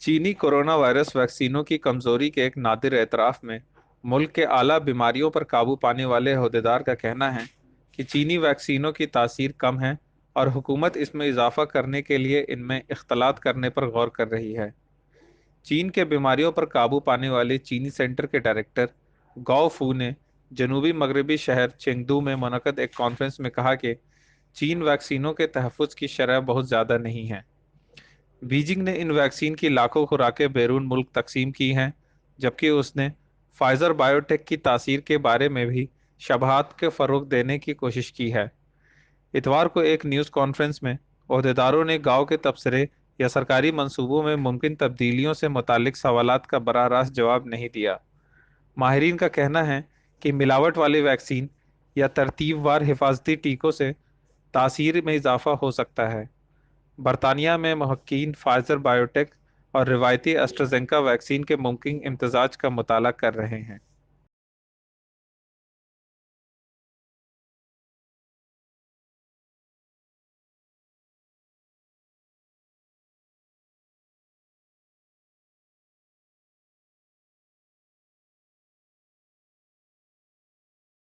चीनी corona virus वैक्सीनों की कमजोरी के एक नादिर एतराफ में मुल्क के आला बीमारियों पर काबू पाने वाले अहदेदार का कहना है कि चीनी वैक्सीनों की तासीर कम है और हुकूमत इसमें इजाफा करने के लिए इनमें इख्तलात करने पर गौर कर रही है। चीन के बीमारियों पर काबू पाने वाले चीनी सेंटर के डायरेक्टर गौ फू ने जनूबी मगरबी शहर चेंगदू में मुनक़द एक कॉन्फ्रेंस में कहा कि चीन वैक्सीनों के तहफ़्फ़ुज़ की शरह बहुत ज़्यादा नहीं है। बीजिंग ने इन वैक्सीन की लाखों खुराकें बैरून मुल्क तकसीम की हैं, जबकि उसने फाइजर बायोटेक की तासीर के बारे में भी शबहात के फ़रोग देने की कोशिश की है। इतवार को एक न्यूज़ कॉन्फ्रेंस में अहदेदारों ने गांव के तबसरे या सरकारी मंसूबों में मुमकिन तब्दीलियों से मुतालिक सवालात का बराह रास्त जवाब नहीं दिया। माहिरीन का कहना है कि मिलावट वाली वैक्सीन या तरतीबवार हिफाजती टीकों से तासीर में इजाफा हो सकता है। बरतानिया में महक्कीन फाइजर बायोटेक और रिवायती एस्ट्राजेनेका वैक्सीन के मुमकिन इम्तजाज का मुताला कर रहे हैं।